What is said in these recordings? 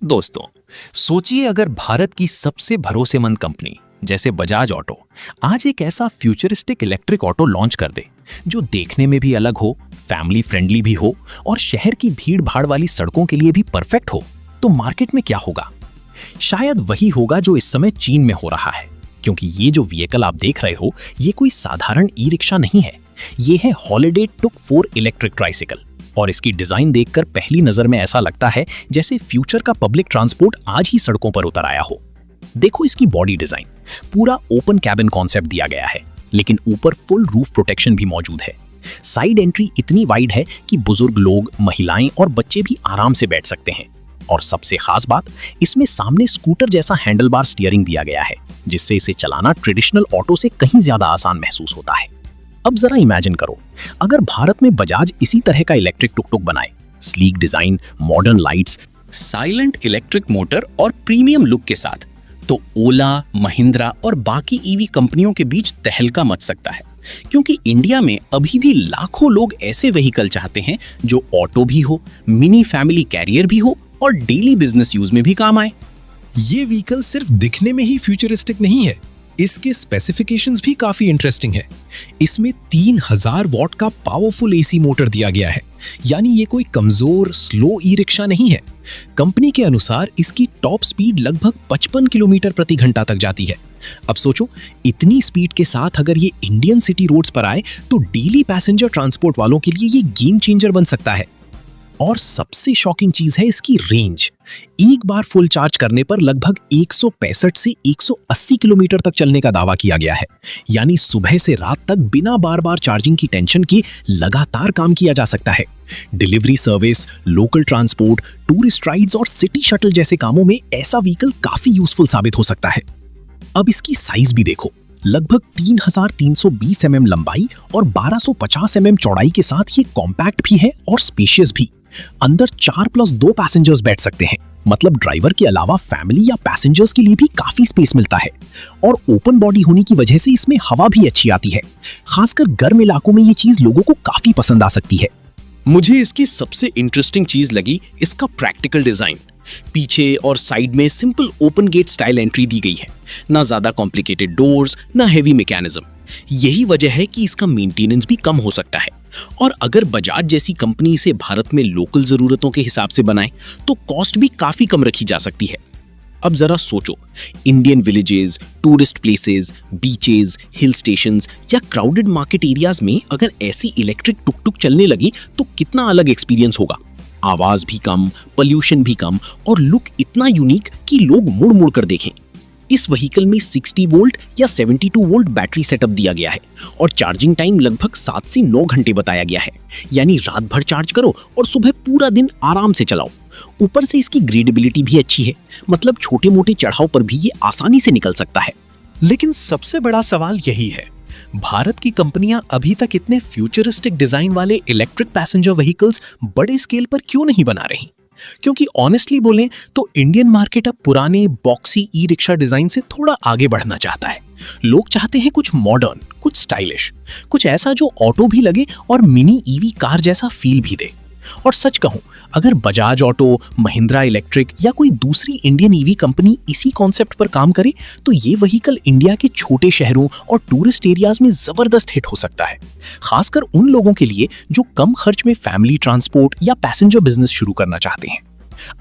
दोस्तों, सोचिए अगर भारत की सबसे भरोसेमंद कंपनी जैसे बजाज ऑटो आज एक ऐसा फ्यूचरिस्टिक इलेक्ट्रिक ऑटो लॉन्च कर दे जो देखने में भी अलग हो, फैमिली फ्रेंडली भी हो और शहर की भीड़ भाड़ वाली सड़कों के लिए भी परफेक्ट हो, तो मार्केट में क्या होगा? शायद वही होगा जो इस समय चीन में हो रहा है, क्योंकि ये जो व्हीकल आप देख रहे हो ये कोई साधारण ई रिक्शा नहीं है। ये है हॉलिडे टुक 4 इलेक्ट्रिक ट्राइसिकल और इसकी डिजाइन देखकर पहली नजर में ऐसा लगता है जैसे फ्यूचर का पब्लिक ट्रांसपोर्ट आज ही सड़कों पर उतर आया हो। देखो इसकी बॉडी डिजाइन, पूरा ओपन कैबिन कॉन्सेप्ट दिया गया है, लेकिन ऊपर फुल रूफ प्रोटेक्शन भी मौजूद है। साइड एंट्री इतनी वाइड है कि बुजुर्ग लोग, महिलाएं और बच्चे भी आराम से बैठ सकते हैं। और सबसे खास बात, इसमें सामने स्कूटर जैसा हैंडलबार स्टीयरिंग दिया गया है, जिससे इसे चलाना ट्रेडिशनल ऑटो से कहीं ज्यादा आसान महसूस होता है। अब जरा इमेजिन करो, अगर भारत में बजाज इसी तरह का इलेक्ट्रिक टुक-टुक बनाए, sleek design, modern lights, silent electric motor और प्रीमियम लुक के साथ, तो ओला, महिंद्रा और बाकी ईवी कंपनियों के बीच तहलका मच सकता है। क्योंकि इंडिया में अभी भी लाखों लोग ऐसे व्हीकल चाहते हैं जो ऑटो भी हो, मिनी फैमिली कैरियर भी हो और डेली बिजनेस यूज में भी काम आए। ये व्हीकल सिर्फ दिखने में ही फ्यूचरिस्टिक नहीं है, इसके स्पेसिफिकेशंस भी काफी इंटरेस्टिंग है। इसमें 3000 वॉट का पावरफुल एसी मोटर दिया गया है, यानी ये कोई कमजोर स्लो ई रिक्शा नहीं है। कंपनी के अनुसार इसकी टॉप स्पीड लगभग 55 किलोमीटर प्रति घंटा तक जाती है। अब सोचो, इतनी स्पीड के साथ अगर ये इंडियन सिटी रोड्स पर आए तो डेली पैसेंजर ट्रांसपोर्ट वालों के लिए ये गेम चेंजर बन सकता है। और सबसे शॉकिंग चीज है इसकी रेंज। एक बार फुल चार्ज करने पर लगभग 165 से 180 किलोमीटर तक चलने का दावा किया गया है, यानी सुबह से रात तक बिना बार बार चार्जिंग की टेंशन के लगातार काम किया जा सकता है। Delivery service, local transport, tourist rides और सिटी शटल जैसे कामों में ऐसा व्हीकल काफी यूजफुल साबित हो सकता है। अब इसकी साइज भी देखो, लगभग 3320 mm लंबाई और 1250 mm चौड़ाई के साथ ये कॉम्पैक्ट भी है और स्पेशियस भी। अंदर 4+2 पैसेंजर्स बैठ सकते हैं, मतलब ड्राइवर के अलावा फैमिली या पैसेंजर्स के लिए भी काफी स्पेस मिलता है। और ओपन बॉडी होने की वजह से इसमें हवा भी अच्छी आती है। खासकर गर्म इलाकों में ये चीज लोगों को काफी पसंद आ सकती है। मुझे इसकी सबसे इंटरेस्टिंग चीज लगी इसका प्रैक्टिकल डिजाइन। पीछे और साइड में simple open gate style entry दी गई है, ना ज्यादा कॉम्प्लिकेटेड डोर्स, ना हेवी मैकेनिज्म। यही वजह है कि इसका मेंटेनेंस भी कम हो सकता है। और अगर बजाज जैसी कंपनी इसे भारत में लोकल जरूरतों के हिसाब से बनाए तो कॉस्ट भी काफी कम रखी जा सकती है। अब जरा सोचो, Indian villages, tourist places, beaches, hill stations या क्राउडेड मार्केट एरियाज में अगर ऐसी इलेक्ट्रिक टुक-टुक चलने लगी तो कितना अलग एक्सपीरियंस होगा। आवाज भी कम, पोल्यूशन भी कम और लुक इतना यूनिक कि लोग मुड़ मुड़ कर देखें। इस व्हीकल में 60 वोल्ट या 72 वोल्ट बैटरी सेटअप दिया गया है और चार्जिंग टाइम लगभग 7 से 9 घंटे बताया गया है, यानी रात भर चार्ज करो और सुबह पूरा दिन आराम से चलाओ। ऊपर से इसकी ग्रेडेबिलिटी भी अच्छी है, मतलब छोटे मोटे चढ़ाव पर भी ये आसानी से निकल सकता है। लेकिन सबसे बड़ा सवाल यही है, भारत की कंपनियां अभी तक इतने फ्यूचरिस्टिक डिजाइन वाले इलेक्ट्रिक पैसेंजर व्हीकल्स बड़े स्केल पर क्यों नहीं बना रही? क्योंकि ऑनेस्टली बोलें तो इंडियन मार्केट अब पुराने बॉक्सी ई रिक्शा डिजाइन से थोड़ा आगे बढ़ना चाहता है। लोग चाहते हैं कुछ मॉडर्न, कुछ स्टाइलिश, कुछ ऐसा जो ऑटो भी लगे और मिनी ईवी कार जैसा फील भी दे। और सच कहूं, अगर बजाज ऑटो, महिंद्रा इलेक्ट्रिक या कोई दूसरी इंडियन ईवी कंपनी इसी कॉन्सेप्ट पर काम करे तो ये व्हीकल इंडिया के छोटे शहरों और टूरिस्ट एरियाज में जबरदस्त हिट हो सकता है, खासकर उन लोगों के लिए जो कम खर्च में फैमिली ट्रांसपोर्ट या पैसेंजर बिजनेस शुरू करना चाहते हैं।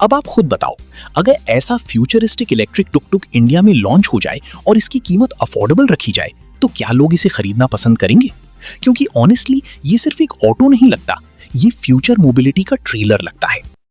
अब आप खुद बताओ, अगर ऐसा फ्यूचरिस्टिक इलेक्ट्रिक टुक-टुक इंडिया में लॉन्च हो जाए और इसकी कीमत अफोर्डेबल रखी जाए तो क्या लोग इसे खरीदना पसंद करेंगे? क्योंकि ऑनेस्टली ये सिर्फ एक ऑटो नहीं लगता, ये फ्यूचर मोबिलिटी का ट्रेलर लगता है।